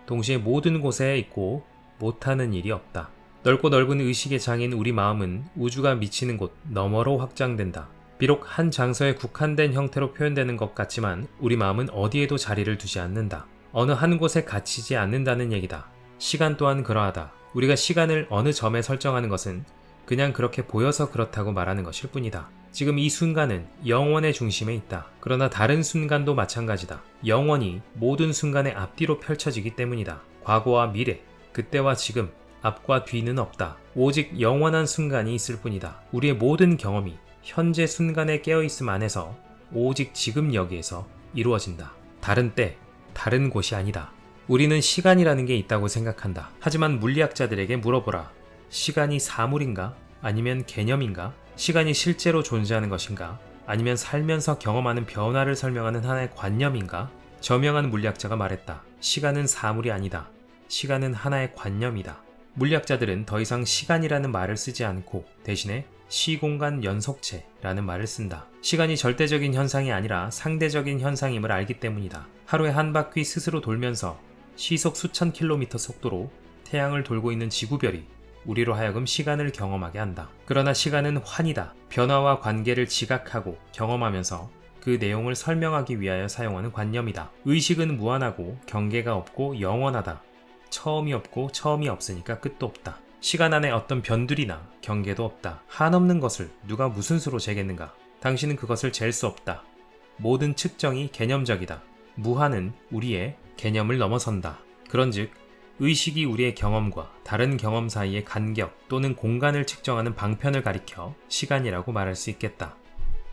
동시에 모든 곳에 있고 못하는 일이 없다. 넓고 넓은 의식의 장인 우리 마음은 우주가 미치는 곳 너머로 확장된다. 비록 한 장소에 국한된 형태로 표현되는 것 같지만 우리 마음은 어디에도 자리를 두지 않는다. 어느 한 곳에 갇히지 않는다는 얘기다. 시간 또한 그러하다. 우리가 시간을 어느 점에 설정하는 것은 그냥 그렇게 보여서 그렇다고 말하는 것일 뿐이다. 지금 이 순간은 영원의 중심에 있다. 그러나 다른 순간도 마찬가지다. 영원이 모든 순간의 앞뒤로 펼쳐지기 때문이다. 과거와 미래, 그때와 지금, 앞과 뒤는 없다. 오직 영원한 순간이 있을 뿐이다. 우리의 모든 경험이 현재 순간에 깨어있음 안에서 오직 지금 여기에서 이루어진다. 다른 때, 다른 곳이 아니다. 우리는 시간이라는 게 있다고 생각한다. 하지만 물리학자들에게 물어보라. 시간이 사물인가? 아니면 개념인가? 시간이 실제로 존재하는 것인가? 아니면 살면서 경험하는 변화를 설명하는 하나의 관념인가? 저명한 물리학자가 말했다. 시간은 사물이 아니다. 시간은 하나의 관념이다. 물리학자들은 더 이상 시간이라는 말을 쓰지 않고 대신에 시공간 연속체라는 말을 쓴다. 시간이 절대적인 현상이 아니라 상대적인 현상임을 알기 때문이다. 하루에 한 바퀴 스스로 돌면서 시속 수천 킬로미터 속도로 태양을 돌고 있는 지구별이 우리로 하여금 시간을 경험하게 한다. 그러나 시간은 환이다. 변화와 관계를 지각하고 경험하면서 그 내용을 설명하기 위하여 사용하는 관념이다. 의식은 무한하고 경계가 없고 영원하다. 처음이 없고 처음이 없으니까 끝도 없다. 시간 안에 어떤 변두리나 경계도 없다. 한없는 것을 누가 무슨 수로 재겠는가? 당신은 그것을 잴 수 없다. 모든 측정이 개념적이다. 무한은 우리의 개념을 넘어선다. 그런즉 의식이 우리의 경험과 다른 경험 사이의 간격 또는 공간을 측정하는 방편을 가리켜 시간이라고 말할 수 있겠다.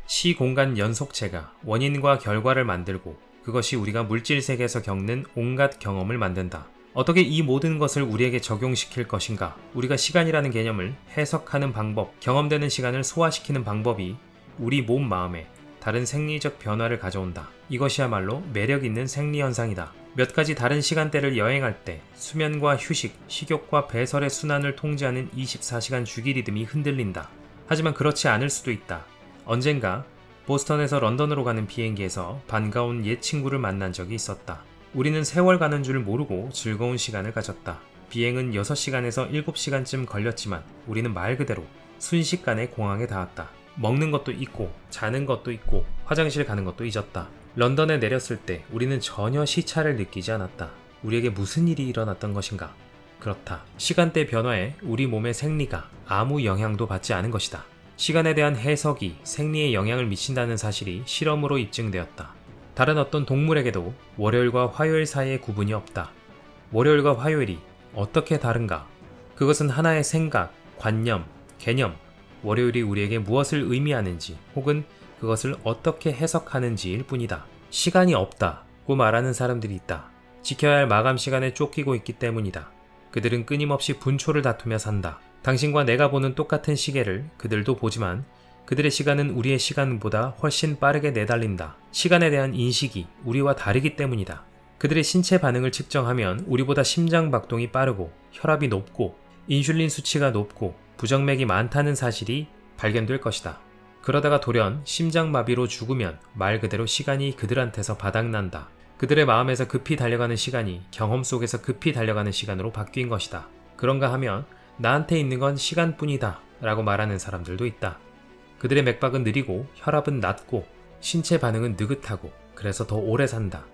시공간 연속체가 원인과 결과를 만들고 그것이 우리가 물질 세계에서 겪는 온갖 경험을 만든다. 어떻게 이 모든 것을 우리에게 적용시킬 것인가? 우리가 시간이라는 개념을 해석하는 방법, 경험되는 시간을 소화시키는 방법이 우리 몸 마음에 다른 생리적 변화를 가져온다. 이것이야말로 매력 있는 생리 현상이다. 몇 가지 다른 시간대를 여행할 때 수면과 휴식, 식욕과 배설의 순환을 통제하는 24시간 주기 리듬이 흔들린다. 하지만 그렇지 않을 수도 있다. 언젠가 보스턴에서 런던으로 가는 비행기에서 반가운 옛 친구를 만난 적이 있었다. 우리는 세월 가는 줄 모르고 즐거운 시간을 가졌다. 비행은 6시간에서 7시간쯤 걸렸지만 우리는 말 그대로 순식간에 공항에 닿았다. 먹는 것도 잊고 자는 것도 잊고 화장실 가는 것도 잊었다. 런던에 내렸을 때 우리는 전혀 시차를 느끼지 않았다. 우리에게 무슨 일이 일어났던 것인가? 그렇다. 시간대 변화에 우리 몸의 생리가 아무 영향도 받지 않은 것이다. 시간에 대한 해석이 생리에 영향을 미친다는 사실이 실험으로 입증되었다. 다른 어떤 동물에게도 월요일과 화요일 사이의 구분이 없다. 월요일과 화요일이 어떻게 다른가? 그것은 하나의 생각, 관념, 개념, 월요일이 우리에게 무엇을 의미하는지 혹은 그것을 어떻게 해석하는지일 뿐이다. 시간이 없다고 말하는 사람들이 있다. 지켜야 할 마감 시간에 쫓기고 있기 때문이다. 그들은 끊임없이 분초를 다투며 산다. 당신과 내가 보는 똑같은 시계를 그들도 보지만 그들의 시간은 우리의 시간보다 훨씬 빠르게 내달린다. 시간에 대한 인식이 우리와 다르기 때문이다. 그들의 신체 반응을 측정하면 우리보다 심장 박동이 빠르고 혈압이 높고 인슐린 수치가 높고 부정맥이 많다는 사실이 발견될 것이다. 그러다가 돌연 심장마비로 죽으면 말 그대로 시간이 그들한테서 바닥난다. 그들의 마음에서 급히 달려가는 시간이 경험 속에서 급히 달려가는 시간으로 바뀐 것이다. 그런가 하면 나한테 있는 건 시간뿐이다 라고 말하는 사람들도 있다. 그들의 맥박은 느리고 혈압은 낮고 신체 반응은 느긋하고 그래서 더 오래 산다.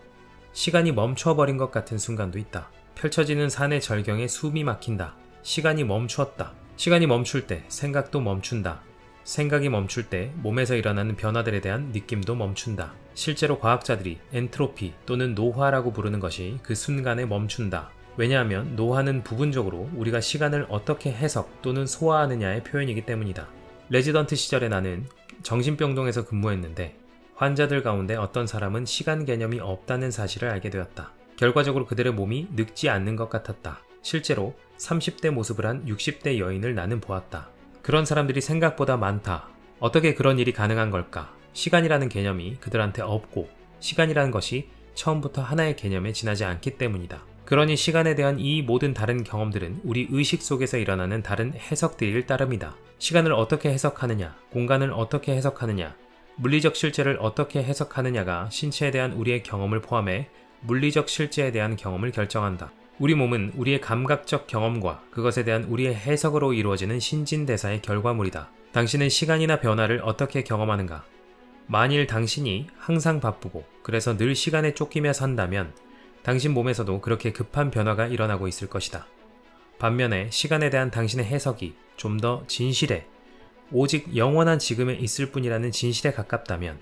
시간이 멈춰버린 것 같은 순간도 있다. 펼쳐지는 산의 절경에 숨이 막힌다. 시간이 멈추었다. 시간이 멈출 때 생각도 멈춘다. 생각이 멈출 때 몸에서 일어나는 변화들에 대한 느낌도 멈춘다. 실제로 과학자들이 엔트로피 또는 노화라고 부르는 것이 그 순간에 멈춘다. 왜냐하면 노화는 부분적으로 우리가 시간을 어떻게 해석 또는 소화하느냐의 표현이기 때문이다. 레지던트 시절에 나는 정신병동에서 근무했는데 환자들 가운데 어떤 사람은 시간 개념이 없다는 사실을 알게 되었다. 결과적으로 그들의 몸이 늙지 않는 것 같았다. 실제로 30대 모습을 한 60대 여인을 나는 보았다. 그런 사람들이 생각보다 많다. 어떻게 그런 일이 가능한 걸까? 시간이라는 개념이 그들한테 없고 시간이라는 것이 처음부터 하나의 개념에 지나지 않기 때문이다. 그러니 시간에 대한 이 모든 다른 경험들은 우리 의식 속에서 일어나는 다른 해석들일 따름이다. 시간을 어떻게 해석하느냐, 공간을 어떻게 해석하느냐, 물리적 실제를 어떻게 해석하느냐가 신체에 대한 우리의 경험을 포함해 물리적 실제에 대한 경험을 결정한다. 우리 몸은 우리의 감각적 경험과 그것에 대한 우리의 해석으로 이루어지는 신진대사의 결과물이다. 당신은 시간이나 변화를 어떻게 경험하는가? 만일 당신이 항상 바쁘고 그래서 늘 시간에 쫓기며 산다면 당신 몸에서도 그렇게 급한 변화가 일어나고 있을 것이다. 반면에 시간에 대한 당신의 해석이 좀 더 진실해, 오직 영원한 지금에 있을 뿐이라는 진실에 가깝다면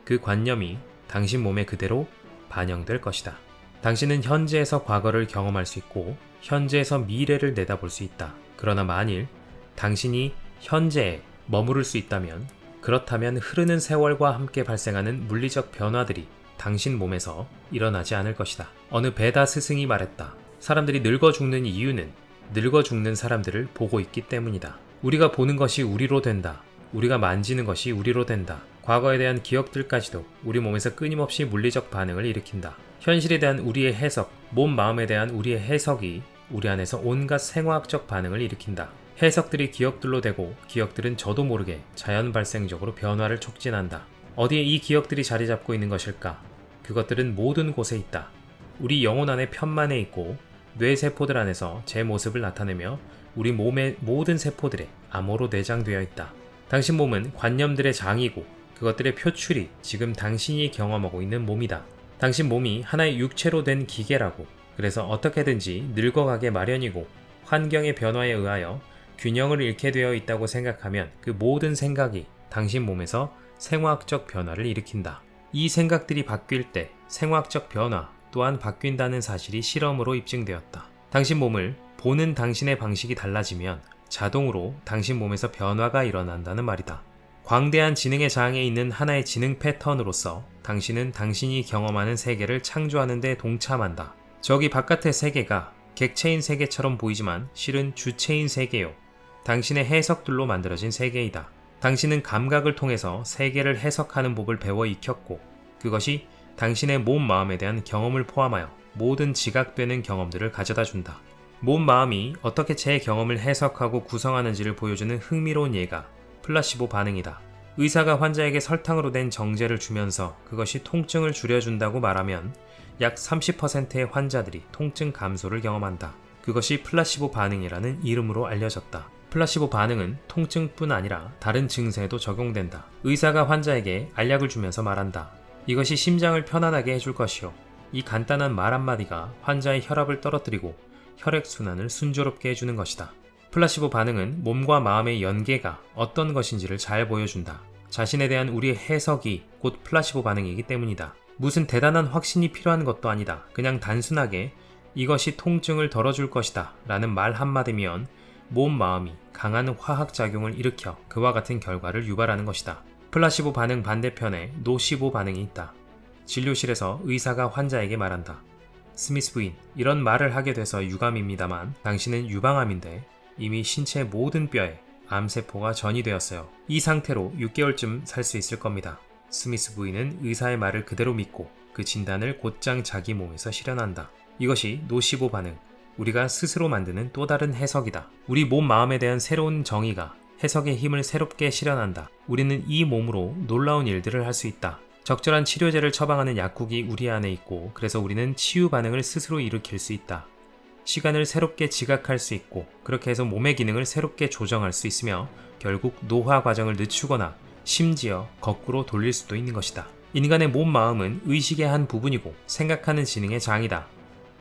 그 관념이 당신 몸에 그대로 반영될 것이다. 당신은 현재에서 과거를 경험할 수 있고 현재에서 미래를 내다볼 수 있다. 그러나 만일 당신이 현재에 머무를 수 있다면 그렇다면 흐르는 세월과 함께 발생하는 물리적 변화들이 당신 몸에서 일어나지 않을 것이다. 어느 베다 스승이 말했다. 사람들이 늙어 죽는 이유는 늙어 죽는 사람들을 보고 있기 때문이다. 우리가 보는 것이 우리로 된다. 우리가 만지는 것이 우리로 된다. 과거에 대한 기억들까지도 우리 몸에서 끊임없이 물리적 반응을 일으킨다. 현실에 대한 우리의 해석, 몸 마음에 대한 우리의 해석이 우리 안에서 온갖 생화학적 반응을 일으킨다. 해석들이 기억들로 되고 기억들은 저도 모르게 자연 발생적으로 변화를 촉진한다. 어디에 이 기억들이 자리 잡고 있는 것일까? 그것들은 모든 곳에 있다. 우리 영혼 안에 편만에 있고 뇌세포들 안에서 제 모습을 나타내며 우리 몸의 모든 세포들에 암호로 내장되어 있다. 당신 몸은 관념들의 장이고 그것들의 표출이 지금 당신이 경험하고 있는 몸이다. 당신 몸이 하나의 육체로 된 기계라고. 그래서 어떻게든지 늙어가게 마련이고 환경의 변화에 의하여 균형을 잃게 되어 있다고 생각하면 그 모든 생각이 당신 몸에서 생화학적 변화를 일으킨다. 이 생각들이 바뀔 때 생화학적 변화 또한 바뀐다는 사실이 실험으로 입증되었다. 당신 몸을 보는 당신의 방식이 달라지면 자동으로 당신 몸에서 변화가 일어난다는 말이다. 광대한 지능의 장에 있는 하나의 지능 패턴으로서 당신은 당신이 경험하는 세계를 창조하는 데 동참한다. 저기 바깥의 세계가 객체인 세계처럼 보이지만 실은 주체인 세계요. 당신의 해석들로 만들어진 세계이다. 당신은 감각을 통해서 세계를 해석하는 법을 배워 익혔고 그것이 당신의 몸 마음에 대한 경험을 포함하여 모든 지각되는 경험들을 가져다 준다. 몸 마음이 어떻게 제 경험을 해석하고 구성하는지를 보여주는 흥미로운 예가 플라시보 반응이다. 의사가 환자에게 설탕으로 된 정제를 주면서 그것이 통증을 줄여준다고 말하면 약 30%의 환자들이 통증 감소를 경험한다. 그것이 플라시보 반응이라는 이름으로 알려졌다. 플라시보 반응은 통증뿐 아니라 다른 증세에도 적용된다. 의사가 환자에게 알약을 주면서 말한다. 이것이 심장을 편안하게 해줄 것이요. 이 간단한 말 한마디가 환자의 혈압을 떨어뜨리고 혈액순환을 순조롭게 해주는 것이다. 플라시보 반응은 몸과 마음의 연계가 어떤 것인지를 잘 보여준다. 자신에 대한 우리의 해석이 곧 플라시보 반응이기 때문이다. 무슨 대단한 확신이 필요한 것도 아니다. 그냥 단순하게 이것이 통증을 덜어줄 것이다 라는 말 한마디면 몸 마음이 강한 화학작용을 일으켜 그와 같은 결과를 유발하는 것이다. 플라시보 반응 반대편에 노시보 반응이 있다. 진료실에서 의사가 환자에게 말한다. 스미스 부인, 이런 말을 하게 돼서 유감입니다만 당신은 유방암인데 이미 신체 모든 뼈에 암세포가 전이되었어요. 이 상태로 6개월쯤 살 수 있을 겁니다. 스미스 부인은 의사의 말을 그대로 믿고 그 진단을 곧장 자기 몸에서 실현한다. 이것이 노시보 반응, 우리가 스스로 만드는 또 다른 해석이다. 우리 몸 마음에 대한 새로운 정의가 해석의 힘을 새롭게 실현한다. 우리는 이 몸으로 놀라운 일들을 할 수 있다. 적절한 치료제를 처방하는 약국이 우리 안에 있고 그래서 우리는 치유 반응을 스스로 일으킬 수 있다. 시간을 새롭게 지각할 수 있고 그렇게 해서 몸의 기능을 새롭게 조정할 수 있으며 결국 노화 과정을 늦추거나 심지어 거꾸로 돌릴 수도 있는 것이다. 인간의 몸 마음은 의식의 한 부분이고 생각하는 지능의 장이다.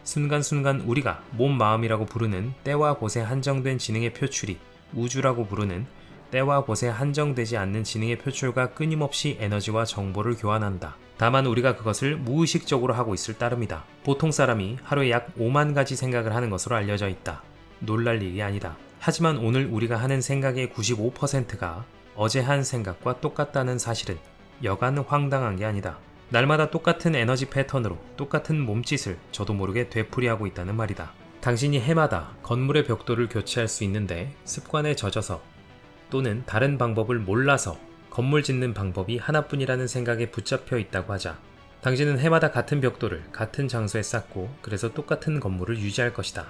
순간순간 우리가 몸 마음이라고 부르는 때와 곳에 한정된 지능의 표출이 우주라고 부르는 때와 곳에 한정되지 않는 지능의 표출과 끊임없이 에너지와 정보를 교환한다. 다만 우리가 그것을 무의식적으로 하고 있을 따름이다. 보통 사람이 하루에 약 5만 가지 생각을 하는 것으로 알려져 있다. 놀랄 일이 아니다. 하지만 오늘 우리가 하는 생각의 95%가 어제 한 생각과 똑같다는 사실은 여간 황당한 게 아니다. 날마다 똑같은 에너지 패턴으로 똑같은 몸짓을 저도 모르게 되풀이하고 있다는 말이다. 당신이 해마다 건물의 벽돌을 교체할 수 있는데 습관에 젖어서 또는 다른 방법을 몰라서 건물 짓는 방법이 하나뿐이라는 생각에 붙잡혀 있다고 하자. 당신은 해마다 같은 벽돌을 같은 장소에 쌓고 그래서 똑같은 건물을 유지할 것이다.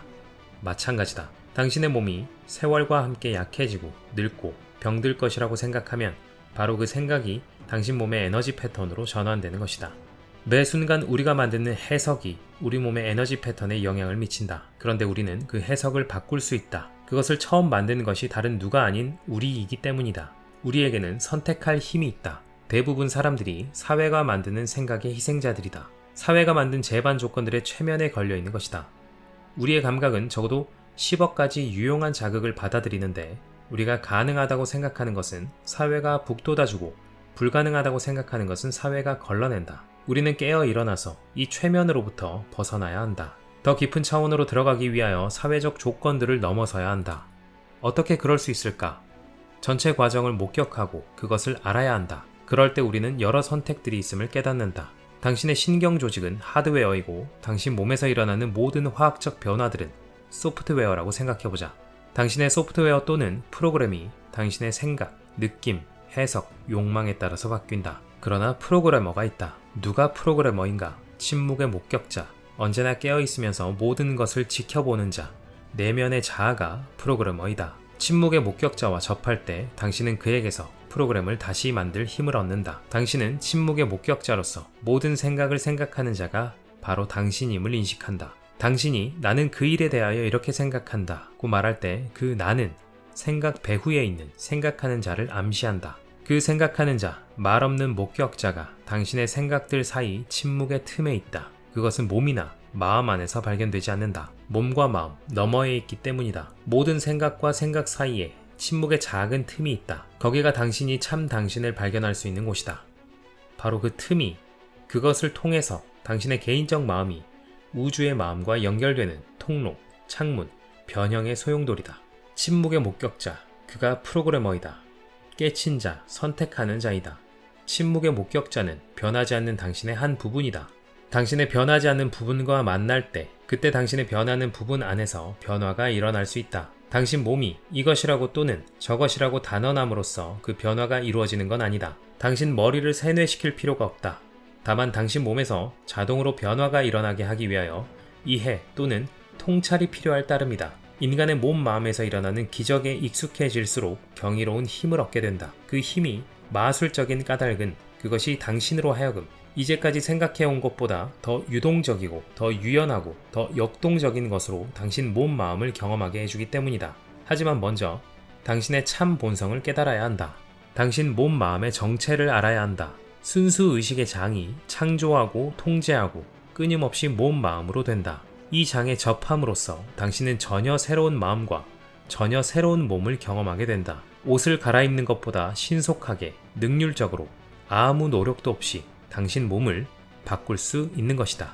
마찬가지다. 당신의 몸이 세월과 함께 약해지고 늙고 병들 것이라고 생각하면 바로 그 생각이 당신 몸의 에너지 패턴으로 전환되는 것이다. 매 순간 우리가 만드는 해석이 우리 몸의 에너지 패턴에 영향을 미친다. 그런데 우리는 그 해석을 바꿀 수 있다. 그것을 처음 만드는 것이 다른 누가 아닌 우리이기 때문이다. 우리에게는 선택할 힘이 있다. 대부분 사람들이 사회가 만드는 생각의 희생자들이다. 사회가 만든 제반 조건들의 최면에 걸려 있는 것이다. 우리의 감각은 적어도 10억 가지 유용한 자극을 받아들이는데 우리가 가능하다고 생각하는 것은 사회가 북돋아주고 불가능하다고 생각하는 것은 사회가 걸러낸다. 우리는 깨어 일어나서 이 최면으로부터 벗어나야 한다. 더 깊은 차원으로 들어가기 위하여 사회적 조건들을 넘어서야 한다. 어떻게 그럴 수 있을까? 전체 과정을 목격하고 그것을 알아야 한다. 그럴 때 우리는 여러 선택들이 있음을 깨닫는다. 당신의 신경 조직은 하드웨어이고 당신 몸에서 일어나는 모든 화학적 변화들은 소프트웨어라고 생각해보자. 당신의 소프트웨어 또는 프로그램이 당신의 생각, 느낌, 해석, 욕망에 따라서 바뀐다. 그러나 프로그래머가 있다. 누가 프로그래머인가? 침묵의 목격자, 언제나 깨어있으면서 모든 것을 지켜보는 자, 내면의 자아가 프로그래머이다. 침묵의 목격자와 접할 때 당신은 그에게서 프로그램을 다시 만들 힘을 얻는다. 당신은 침묵의 목격자로서 모든 생각을 생각하는 자가 바로 당신임을 인식한다. 당신이 나는 그 일에 대하여 이렇게 생각한다고 말할 때 그 나는 생각 배후에 있는 생각하는 자를 암시한다. 그 생각하는 자, 말 없는 목격자가 당신의 생각들 사이 침묵의 틈에 있다. 그것은 몸이나 마음 안에서 발견되지 않는다. 몸과 마음 너머에 있기 때문이다. 모든 생각과 생각 사이에 침묵의 작은 틈이 있다. 거기가 당신이 참 당신을 발견할 수 있는 곳이다. 바로 그 틈이 그것을 통해서 당신의 개인적 마음이 우주의 마음과 연결되는 통로, 창문, 변형의 소용돌이다. 침묵의 목격자, 그가 프로그래머이다. 깨친 자, 선택하는 자이다. 침묵의 목격자는 변하지 않는 당신의 한 부분이다. 당신의 변하지 않는 부분과 만날 때 그때 당신의 변하는 부분 안에서 변화가 일어날 수 있다. 당신 몸이 이것이라고 또는 저것이라고 단언함으로써 그 변화가 이루어지는 건 아니다. 당신 머리를 세뇌시킬 필요가 없다. 다만 당신 몸에서 자동으로 변화가 일어나게 하기 위하여 이해 또는 통찰이 필요할 따름이다. 인간의 몸 마음에서 일어나는 기적에 익숙해질수록 경이로운 힘을 얻게 된다. 그 힘이 마술적인 까닭은 그것이 당신으로 하여금 이제까지 생각해온 것보다 더 유동적이고 더 유연하고 더 역동적인 것으로 당신 몸 마음을 경험하게 해주기 때문이다. 하지만 먼저 당신의 참 본성을 깨달아야 한다. 당신 몸 마음의 정체를 알아야 한다. 순수 의식의 장이 창조하고 통제하고 끊임없이 몸 마음으로 된다. 이 장에 접함으로써 당신은 전혀 새로운 마음과 전혀 새로운 몸을 경험하게 된다. 옷을 갈아입는 것보다 신속하게 능률적으로 아무 노력도 없이 당신 몸을 바꿀 수 있는 것이다.